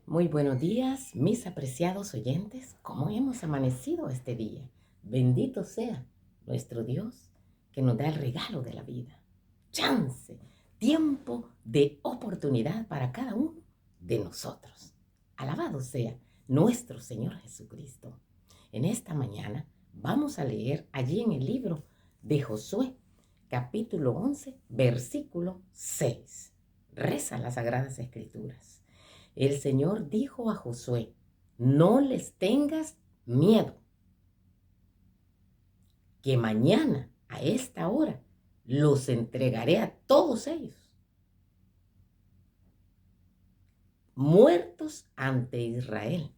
Muy buenos días, mis apreciados oyentes. ¿Cómo hemos amanecido este día? Bendito sea nuestro Dios que nos da el regalo de la vida. Chance, tiempo de oportunidad para cada uno de nosotros. Alabado sea nuestro Señor Jesucristo. En esta mañana vamos a leer allí en el libro de Josué, capítulo 11, versículo 6. Reza las Sagradas Escrituras. El Señor dijo a Josué: no les tengas miedo, que mañana a esta hora los entregaré a todos ellos, muertos ante Israel.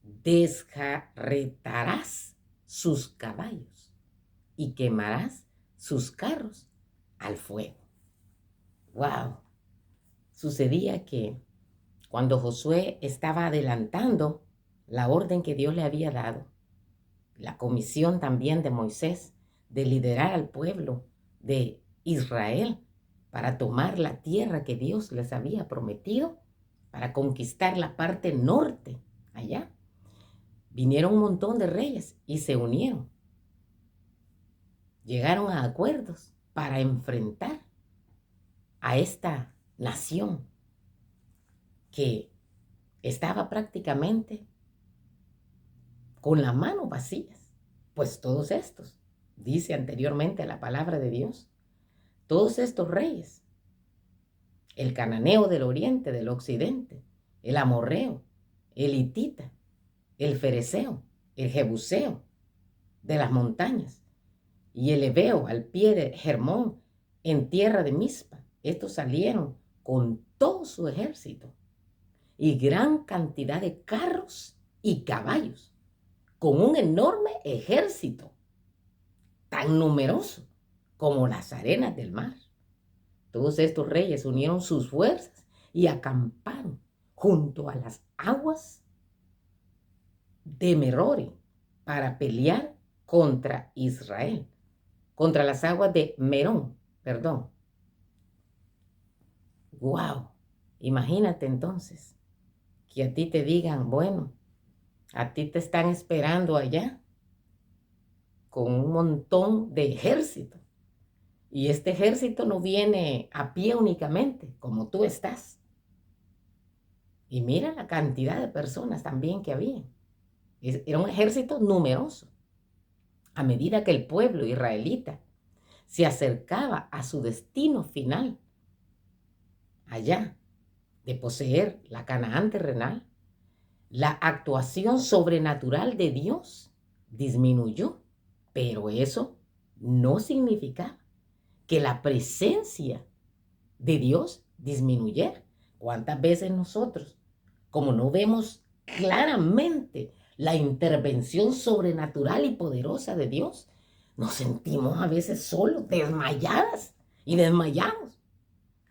Desjarretarás sus caballos y quemarás sus carros al fuego. ¡Wow! Sucedía que cuando Josué estaba adelantando la orden que Dios le había dado, la comisión también de Moisés de liderar al pueblo de Israel para tomar la tierra que Dios les había prometido, para conquistar la parte norte allá. Vinieron un montón de reyes y se unieron. Llegaron a acuerdos para enfrentar a esta nación que estaba prácticamente con las manos vacías. Pues todos estos, dice anteriormente la palabra de Dios, todos estos reyes, el cananeo del oriente, del occidente, el amorreo, el hitita, el fereceo, el jebuseo de las montañas y el heveo al pie de Hermón en tierra de Mizpa, estos salieron con todo su ejército y gran cantidad de carros y caballos, con un enorme ejército tan numeroso como las arenas del mar. Todos estos reyes unieron sus fuerzas y acamparon junto a las aguas de Merori para pelear contra Israel, contra las aguas de Merón, perdón. ¡Wow! Imagínate entonces que a ti te digan, bueno, a ti te están esperando allá con un montón de ejército. Y este ejército no viene a pie únicamente, como tú estás. Y mira la cantidad de personas también que había. Era un ejército numeroso. A medida que el pueblo israelita se acercaba a su destino final, allá, de poseer la Canaán terrenal, la actuación sobrenatural de Dios disminuyó. Pero eso no significaba que la presencia de Dios disminuyera. ¿Cuántas veces nosotros, como no vemos claramente la intervención sobrenatural y poderosa de Dios, nos sentimos a veces solos, desmayadas y desmayados,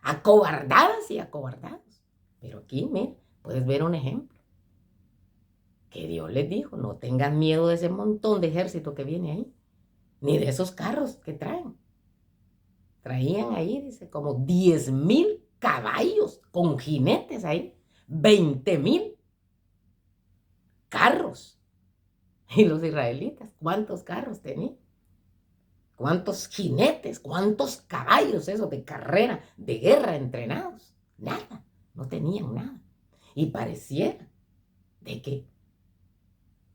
acobardadas y acobardados? Pero aquí, mira, puedes ver un ejemplo. Que Dios les dijo, no tengan miedo de ese montón de ejército que viene ahí, ni de esos carros que traen. Traían ahí, dice, como 10,000 caballos con jinetes ahí, 20,000 carros. Y los israelitas, ¿cuántos carros tenían? ¿Cuántos jinetes? ¿Cuántos caballos esos de carrera, de guerra entrenados? Nada, no tenían nada. Y pareciera de que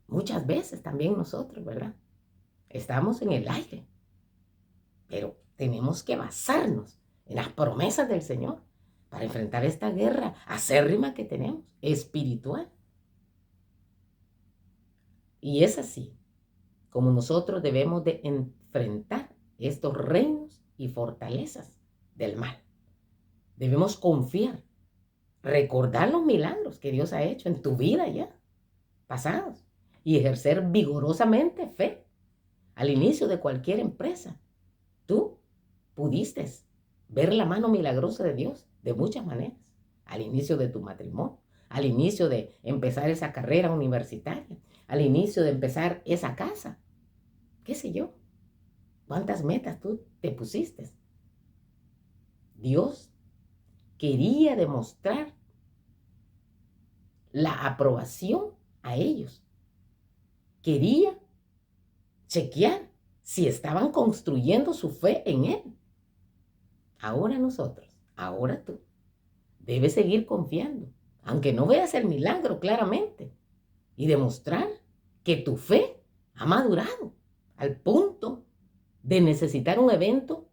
muchas veces también nosotros, ¿verdad? Estamos en el aire, pero tenemos que basarnos en las promesas del Señor para enfrentar esta guerra acérrima que tenemos, espiritual. Y es así como nosotros debemos de enfrentar estos reinos y fortalezas del mal. Debemos confiar, recordar los milagros que Dios ha hecho en tu vida ya, pasados, y ejercer vigorosamente fe al inicio de cualquier empresa. Tú pudiste ver la mano milagrosa de Dios de muchas maneras. Al inicio de tu matrimonio, al inicio de empezar esa carrera universitaria, al inicio de empezar esa casa. ¿Qué sé yo? ¿Cuántas metas tú te pusiste? Dios quería demostrar la aprobación a ellos. Quería chequear si estaban construyendo su fe en Él. Ahora nosotros, ahora tú, debes seguir confiando, aunque no veas el milagro claramente, y demostrar que tu fe ha madurado al punto de necesitar un evento,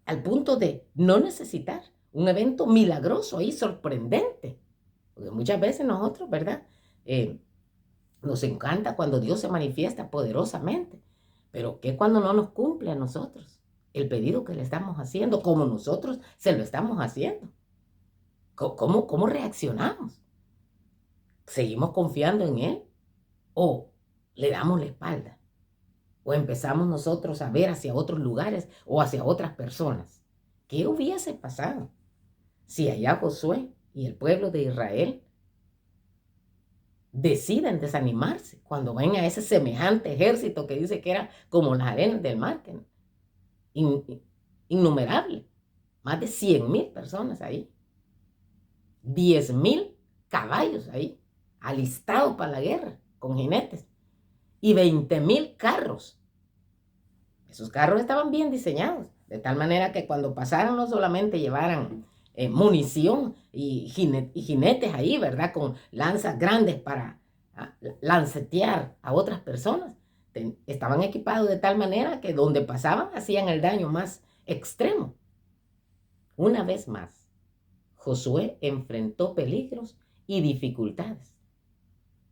al punto de no necesitar un evento milagroso y sorprendente. Porque muchas veces nosotros, ¿verdad? Nos encanta cuando Dios se manifiesta poderosamente, pero ¿qué cuando no nos cumple a nosotros el pedido que le estamos haciendo, como nosotros se lo estamos haciendo? ¿Cómo reaccionamos? ¿Seguimos confiando en Él o le damos la espalda? ¿O empezamos nosotros a ver hacia otros lugares o hacia otras personas? ¿Qué hubiese pasado si allá Josué y el pueblo de Israel deciden desanimarse cuando ven a ese semejante ejército que dice que era como las arenas del mar, innumerable, más de 100,000 personas ahí, 10,000 caballos ahí, alistados para la guerra, con jinetes, y 20,000 carros? Esos carros estaban bien diseñados, de tal manera que cuando pasaran no solamente llevaran munición y jinetes ahí, ¿verdad? Con lanzas grandes para lancetear a otras personas. Estaban equipados de tal manera que donde pasaban hacían el daño más extremo. Una vez más, Josué enfrentó peligros y dificultades.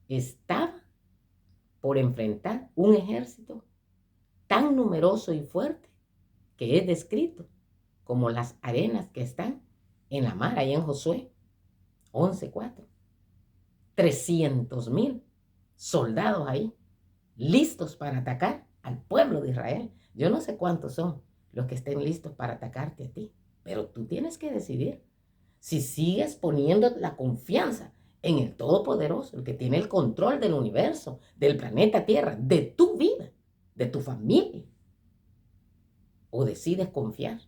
Estaba por enfrentar un ejército tan numeroso y fuerte que es descrito como las arenas que están en la mar, ahí en Josué 11:4. 300,000 soldados ahí, listos para atacar al pueblo de Israel. Yo no sé cuántos son los que estén listos para atacarte a ti, pero tú tienes que decidir si sigues poniendo la confianza en el Todopoderoso, el que tiene el control del universo, del planeta Tierra, de tu vida, de tu familia, o decides confiar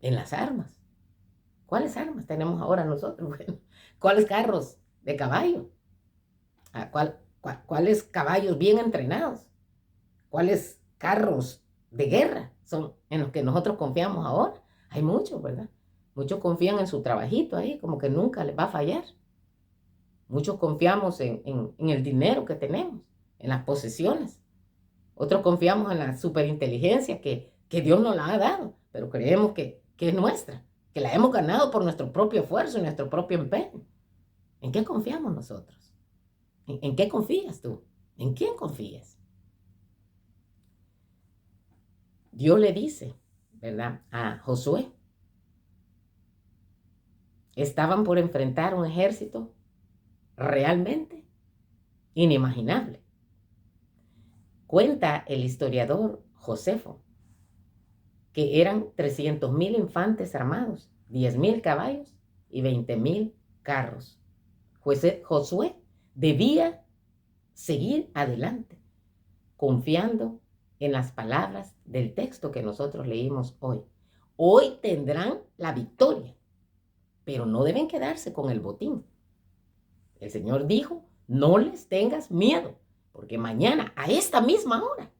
en las armas. ¿Cuáles armas tenemos ahora nosotros? Bueno, ¿cuáles carros de caballo? ¿Cuáles caballos bien entrenados? ¿Cuáles carros de guerra son en los que nosotros confiamos ahora? Hay muchos, ¿verdad? Muchos confían en su trabajito ahí, como que nunca les va a fallar. Muchos confiamos en el dinero que tenemos, en las posesiones. Otros confiamos en la superinteligencia que Dios nos la ha dado, pero creemos que es nuestra, que la hemos ganado por nuestro propio esfuerzo y nuestro propio empeño. ¿En qué confiamos nosotros? ¿En qué confías tú? ¿En quién confías? Dios le dice, ¿verdad?, a Josué. Estaban por enfrentar un ejército realmente inimaginable. Cuenta el historiador Josefo que eran 300,000 infantes armados, 10,000 caballos y 20,000 carros. Josué debía seguir adelante, confiando en las palabras del texto que nosotros leímos hoy. Hoy tendrán la victoria, pero no deben quedarse con el botín. El Señor dijo, no les tengas miedo, porque mañana a esta misma hora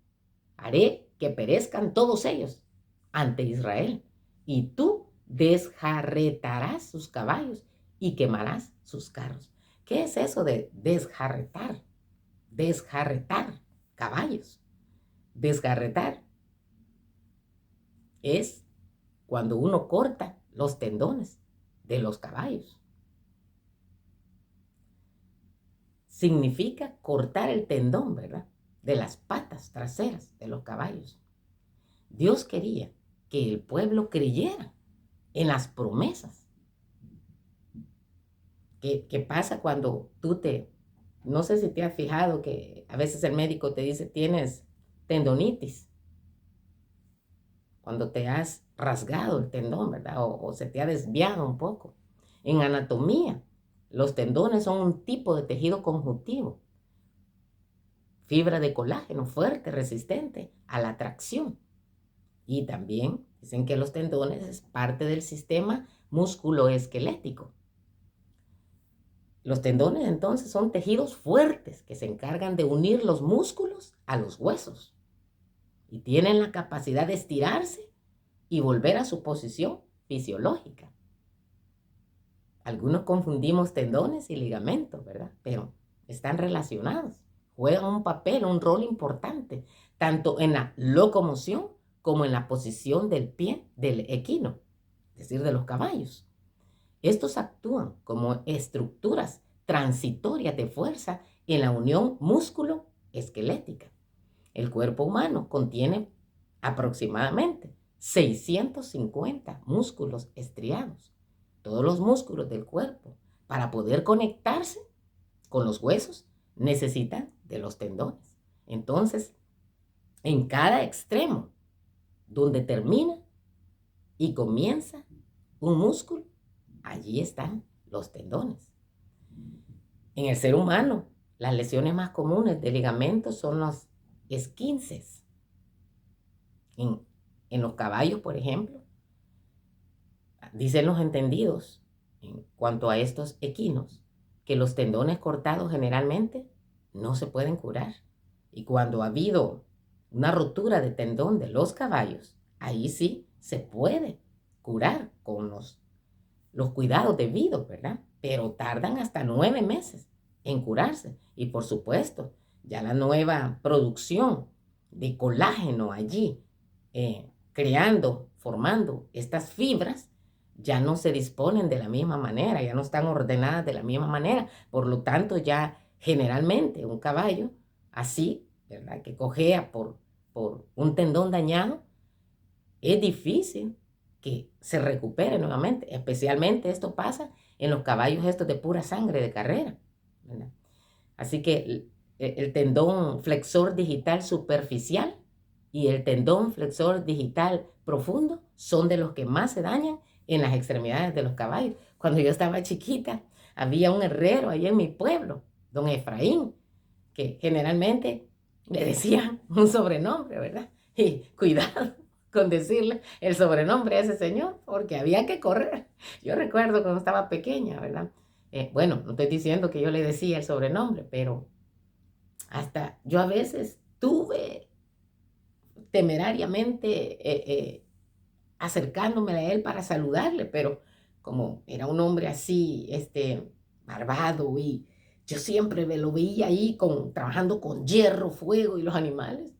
haré que perezcan todos ellos ante Israel, y tú desjarretarás sus caballos y quemarás sus carros. ¿Qué es eso de desjarretar? Desjarretar caballos. Desjarretar es cuando uno corta los tendones de los caballos. Significa cortar el tendón, ¿verdad?, de las patas traseras de los caballos. Dios quería que el pueblo creyera en las promesas. ¿Qué pasa cuando no sé si te has fijado que a veces el médico te dice tienes tendonitis? Cuando te has rasgado el tendón, ¿verdad? O se te ha desviado un poco. En anatomía, los tendones son un tipo de tejido conjuntivo. Fibra de colágeno fuerte, resistente a la tracción. Y también dicen que los tendones es parte del sistema musculoesquelético. Los tendones entonces son tejidos fuertes que se encargan de unir los músculos a los huesos y tienen la capacidad de estirarse y volver a su posición fisiológica. Algunos confundimos tendones y ligamentos, ¿verdad? Pero están relacionados. Juegan un papel, un rol importante, tanto en la locomoción como en la posición del pie del equino, es decir, de los caballos. Estos actúan como estructuras transitorias de fuerza en la unión músculo-esquelética. El cuerpo humano contiene aproximadamente 650 músculos estriados. Todos los músculos del cuerpo, para poder conectarse con los huesos, necesitan de los tendones. Entonces, en cada extremo, donde termina y comienza un músculo, allí están los tendones. En el ser humano, las lesiones más comunes de ligamentos son los esquinces. En los caballos, por ejemplo, dicen los entendidos en cuanto a estos equinos que los tendones cortados generalmente no se pueden curar. Y cuando ha habido una rotura de tendón de los caballos, ahí sí se puede curar con los cuidados debidos, ¿verdad? Pero tardan hasta 9 meses en curarse. Y por supuesto, ya la nueva producción de colágeno allí, creando, formando estas fibras, ya no se disponen de la misma manera, ya no están ordenadas de la misma manera. Por lo tanto, ya generalmente un caballo así, ¿verdad?, que cojea por un tendón dañado, es difícil que se recupere nuevamente. Especialmente esto pasa en los caballos estos de pura sangre de carrera, ¿verdad? Así que el tendón flexor digital superficial y el tendón flexor digital profundo son de los que más se dañan en las extremidades de los caballos. Cuando yo estaba chiquita, había un herrero ahí en mi pueblo, don Efraín, que generalmente le decían un sobrenombre, ¿verdad? Y cuidado con decirle el sobrenombre a ese señor, porque había que correr. Yo recuerdo cuando estaba pequeña, ¿verdad? Bueno, no estoy diciendo que yo le decía el sobrenombre, pero hasta yo a veces tuve temerariamente acercándome a él para saludarle, pero como era un hombre así, barbado, y yo siempre lo veía ahí trabajando con hierro, fuego y los animales,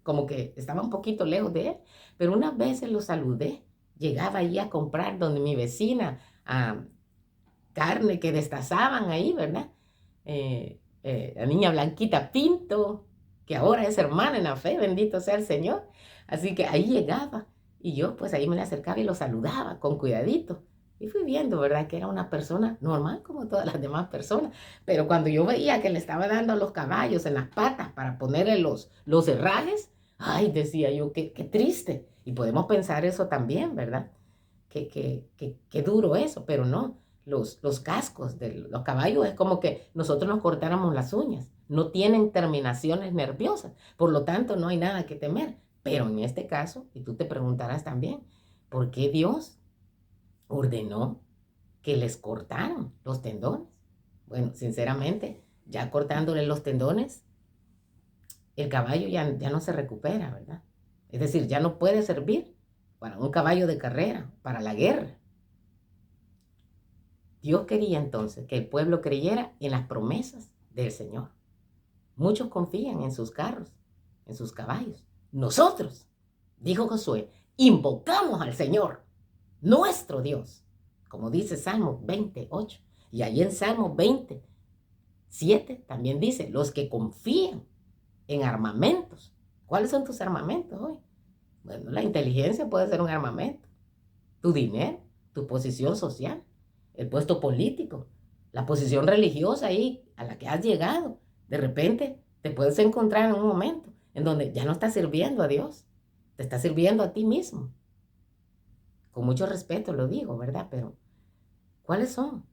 como que estaba un poquito lejos de él, pero unas veces lo saludé. Llegaba ahí a comprar donde mi vecina carne que destazaban ahí, ¿verdad? La niña Blanquita Pinto, que ahora es hermana en la fe, bendito sea el Señor. Así que ahí llegaba y yo pues ahí me le acercaba y lo saludaba con cuidadito. Y fui viendo, ¿verdad?, que era una persona normal como todas las demás personas. Pero cuando yo veía que le estaba dando a los caballos en las patas para ponerle los herrajes, ay, decía yo, qué triste. Y podemos pensar eso también, ¿verdad? Qué duro eso, pero no. Los cascos de los caballos es como que nosotros nos cortáramos las uñas. No tienen terminaciones nerviosas, por lo tanto no hay nada que temer. Pero en este caso, y tú te preguntarás también, ¿por qué Dios ordenó que les cortaran los tendones? Bueno, sinceramente, ya cortándole los tendones, el caballo ya no se recupera, ¿verdad? Es decir, ya no puede servir para un caballo de carrera, para la guerra. Dios quería entonces que el pueblo creyera en las promesas del Señor. Muchos confían en sus carros, en sus caballos. Nosotros, dijo Josué, invocamos al Señor, nuestro Dios, como dice Salmo 28. Y ahí en Salmo 27 también dice, los que confían en armamentos. ¿Cuáles son tus armamentos hoy? Bueno, la inteligencia puede ser un armamento. Tu dinero, tu posición social, el puesto político, la posición religiosa ahí a la que has llegado. De repente te puedes encontrar en un momento en donde ya no estás sirviendo a Dios, te estás sirviendo a ti mismo. Con mucho respeto lo digo, ¿verdad? Pero ¿cuáles son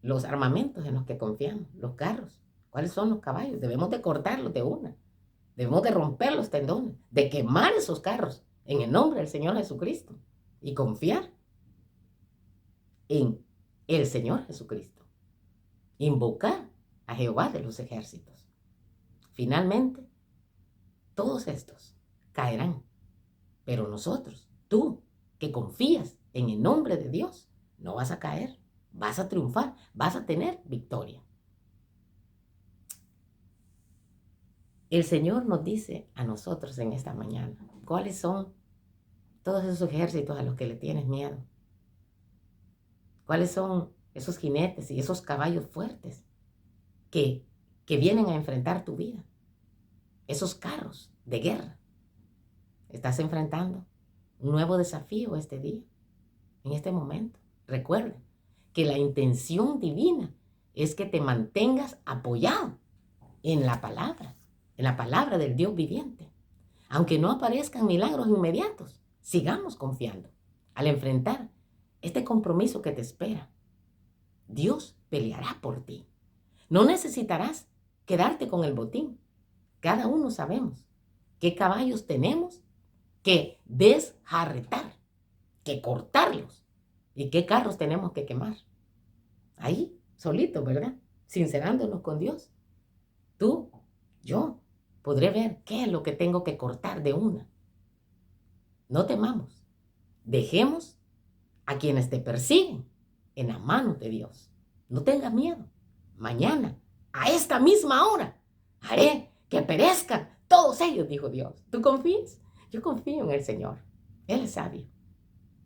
los armamentos en los que confiamos? Los carros. ¿Cuáles son los caballos? Debemos de cortarlos de una. Debemos de romper los tendones, de quemar esos carros en el nombre del Señor Jesucristo y confiar en el Señor Jesucristo. invocar a Jehová de los ejércitos. Finalmente, todos estos caerán, pero nosotros, tú que confías en el nombre de Dios, no vas a caer, vas a triunfar, vas a tener victoria. El Señor nos dice a nosotros en esta mañana, ¿cuáles son todos esos ejércitos a los que le tienes miedo? ¿Cuáles son esos jinetes y esos caballos fuertes que vienen a enfrentar tu vida? Esos carros de guerra. Estás enfrentando un nuevo desafío este día, en este momento. Recuerda que la intención divina es que te mantengas apoyado en la palabra del Dios viviente. Aunque no aparezcan milagros inmediatos, sigamos confiando. Al enfrentar este compromiso que te espera, Dios peleará por ti. No necesitarás quedarte con el botín. Cada uno sabemos qué caballos tenemos que desjarretar, que cortarlos y qué carros tenemos que quemar. Ahí, solito, ¿verdad? Sincerándonos con Dios. Tú, yo, podré ver qué es lo que tengo que cortar de una. No temamos. Dejemos a quienes te persiguen en la mano de Dios. No tengas miedo. Mañana, a esta misma hora, haré que perezcan todos ellos, dijo Dios. ¿Tú confías? Yo confío en el Señor. Él es sabio.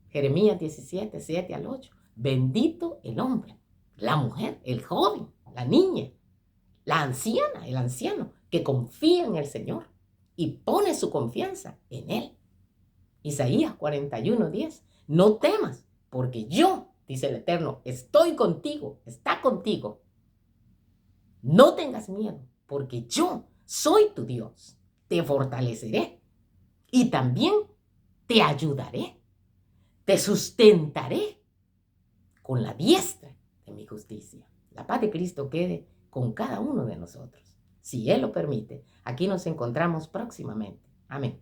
Jeremías 17, 7 al 8. Bendito el hombre, la mujer, el joven, la niña, la anciana, el anciano, que confía en el Señor y pone su confianza en Él. Isaías 41, 10. No temas, porque yo, dice el Eterno, estoy contigo, está contigo. No tengas miedo, porque yo soy tu Dios. Te fortaleceré y también te ayudaré. Te sustentaré con la diestra de mi justicia. La paz de Cristo quede con cada uno de nosotros. Si Él lo permite, aquí nos encontramos próximamente. Amén.